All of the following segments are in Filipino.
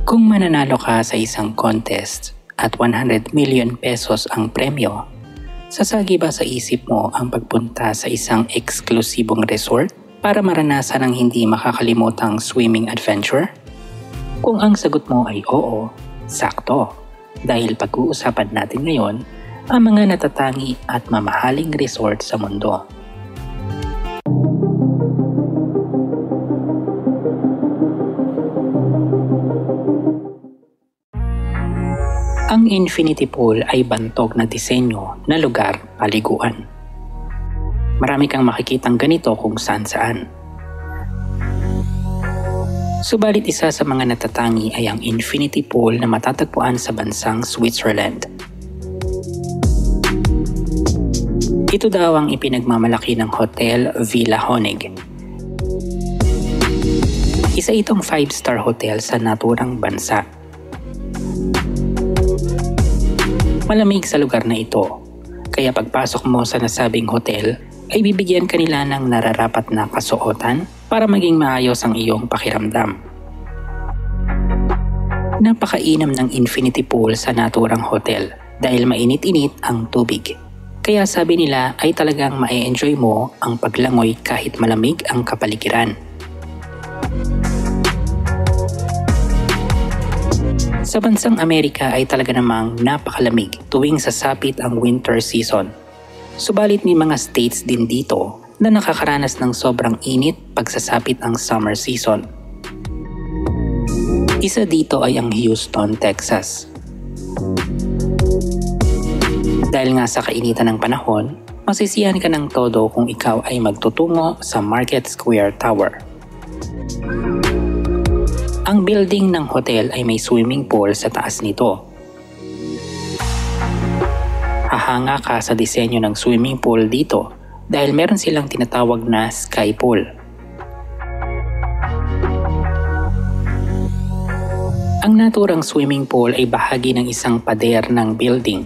Kung mananalo ka sa isang contest at 100 million pesos ang premyo, sasagi ba sa isip mo ang pagpunta sa isang eksklusibong resort para maranasan ang hindi makakalimutang swimming adventure? Kung ang sagot mo ay oo, sakto. Dahil pag-uusapan natin ngayon ang mga natatangi at mamahaling resort sa mundo. Ang infinity pool ay bantog na disenyo na lugar paliguan. Marami kang makikitang ganito kung saan-saan. Subalit isa sa mga natatangi ay ang infinity pool na matatagpuan sa bansang Switzerland. Ito daw ang ipinagmamalaki ng Hotel Villa Honig. Isa itong 5-star hotel sa naturang bansa. Malamig sa lugar na ito, kaya pagpasok mo sa nasabing hotel ay bibigyan kanila ng nararapat na kasuotan para maging maayos ang iyong pakiramdam. Napakainam ng infinity pool sa naturang hotel dahil mainit-init ang tubig. Kaya sabi nila ay talagang ma-enjoy mo ang paglangoy kahit malamig ang kapaligiran. Sa bansang Amerika ay talaga namang napakalamig tuwing sasapit ang winter season. Subalit may mga states din dito na nakakaranas ng sobrang init pagsasapit ang summer season. Isa dito ay ang Houston, Texas. Dahil nga sa kainitan ng panahon, masisiyahan ka ng todo kung ikaw ay magtutungo sa Market Square Tower. Ang building ng hotel ay may swimming pool sa taas nito. Hahanga ka sa disenyo ng swimming pool dito dahil meron silang tinatawag na sky pool. Ang naturang swimming pool ay bahagi ng isang pader ng building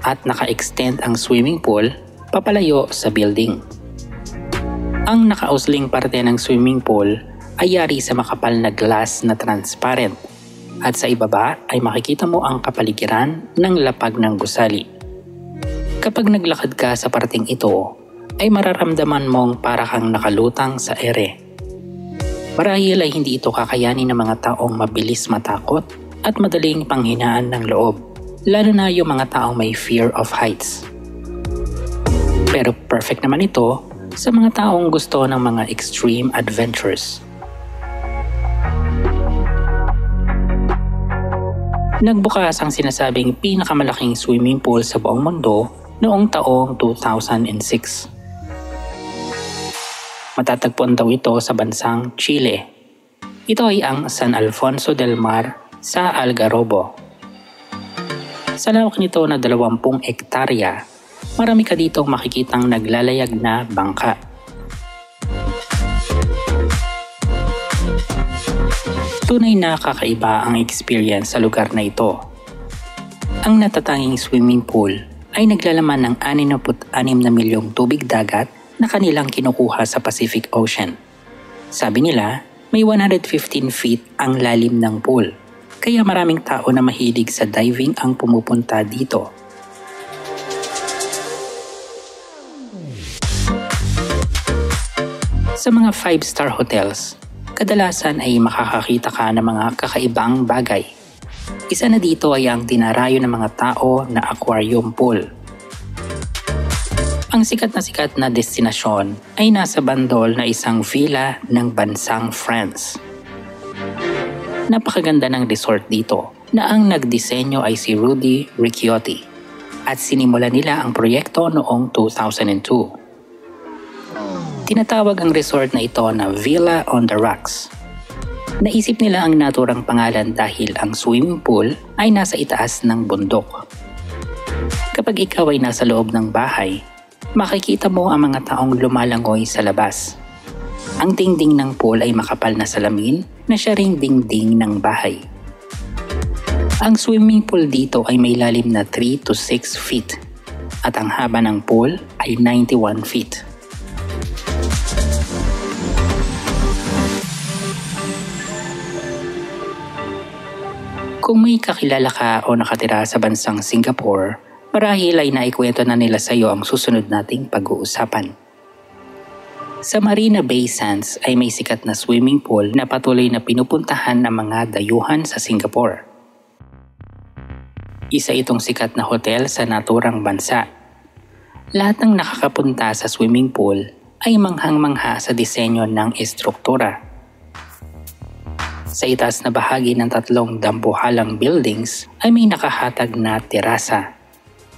at naka-extend ang swimming pool papalayo sa building. Ang nakausling parte ng swimming pool ay yari sa makapal na glass na transparent at sa ibaba ay makikita mo ang kapaligiran ng lapag ng gusali. Kapag naglakad ka sa parting ito, ay mararamdaman mong para kang nakalutang sa ere. Marahil ay hindi ito kakayanin ng mga taong mabilis matakot at madaling panghinaan ng loob, lalo na yung mga taong may fear of heights. Pero perfect naman ito sa mga taong gusto ng mga extreme adventures. Nagbukas ang sinasabing pinakamalaking swimming pool sa buong mundo noong taong 2006. Matatagpuan daw ito sa bansang Chile. Ito ay ang San Alfonso del Mar sa Algarrobo. Sa lawak nito na 20 hektarya, marami ka ditong makikitang naglalayag na bangka. Tunay na kakaiba ang experience sa lugar na ito. Ang natatanging swimming pool ay naglalaman ng 66 na milyong tubig dagat na kanilang kinukuha sa Pacific Ocean. Sabi nila, may 115 feet ang lalim ng pool, kaya maraming tao na mahilig sa diving ang pumupunta dito. Sa mga 5-star hotels, kadalasan ay makakakita ka ng mga kakaibang bagay. Isa na dito ay ang dinarayo ng mga tao na aquarium pool. Ang sikat na destinasyon ay nasa bandol na isang villa ng bansang France. Napakaganda ng resort dito na ang nagdisenyo ay si Rudy Ricciotti at sinimula nila ang proyekto noong 2002. Tinatawag ang resort na ito na Villa on the Rocks. Naisip nila ang naturang pangalan dahil ang swimming pool ay nasa itaas ng bundok. Kapag ikaw ay nasa loob ng bahay, makikita mo ang mga taong lumalangoy sa labas. Ang dingding ng pool ay makapal na salamin na siya ring dingding ng bahay. Ang swimming pool dito ay may lalim na 3 to 6 feet at ang haba ng pool ay 91 feet. Kung may kakilala ka o nakatira sa bansang Singapore, marahil ay naikwento na nila sa iyo ang susunod nating pag-uusapan. Sa Marina Bay Sands ay may sikat na swimming pool na patuloy na pinupuntahan ng mga dayuhan sa Singapore. Isa itong sikat na hotel sa naturang bansa. Lahat ng nakakapunta sa swimming pool ay manghang-mangha sa disenyo ng estruktura. Sa itaas na bahagi ng 3 dambuhalang buildings ay may nakahatag na terasa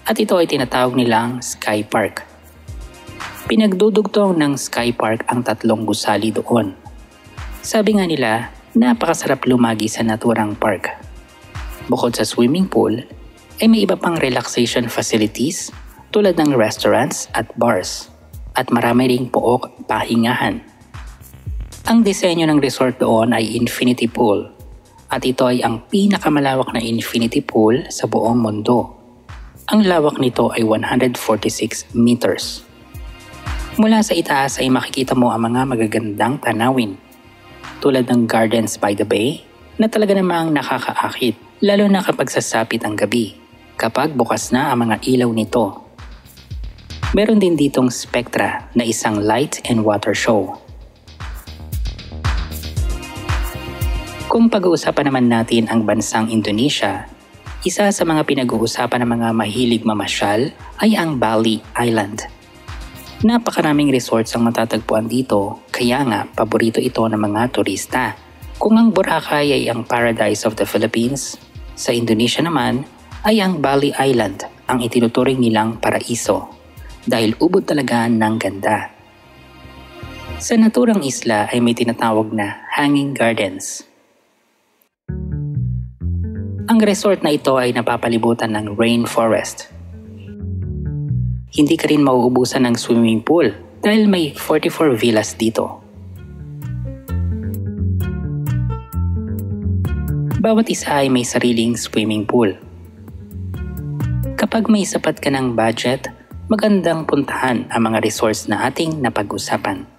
at ito ay tinatawag nilang Sky Park. Pinagdudugtong ng Sky Park ang 3 gusali doon. Sabi nga nila, napakasarap lumagi sa naturang park. Bukod sa swimming pool, ay may iba pang relaxation facilities tulad ng restaurants at bars at marami ring pook pahingahan. Ang disenyo ng resort doon ay infinity pool at ito ay ang pinakamalawak na infinity pool sa buong mundo. Ang lawak nito ay 146 meters. Mula sa itaas ay makikita mo ang mga magagandang tanawin tulad ng Gardens by the Bay na talaga namang nakakaakit lalo na kapag sasapit ang gabi kapag bukas na ang mga ilaw nito. Meron din ditong Spectra na isang light and water show. Kung pag-uusapan naman natin ang bansang Indonesia, isa sa mga pinag-uusapan ng mga mahilig mamasyal ay ang Bali Island. Napakaraming resorts ang matatagpuan dito, kaya nga paborito ito ng mga turista. Kung ang Boracay ay ang paradise of the Philippines, sa Indonesia naman ay ang Bali Island ang itinuturing nilang paraiso dahil ubod talaga ng ganda. Sa naturang isla ay may tinatawag na hanging gardens. Ang resort na ito ay napapalibutan ng rainforest. Hindi ka rin mauubusan ng swimming pool dahil may 44 villas dito. Bawat isa ay may sariling swimming pool. Kapag may sapat ka ng budget, magandang puntahan ang mga resorts na ating napag-usapan.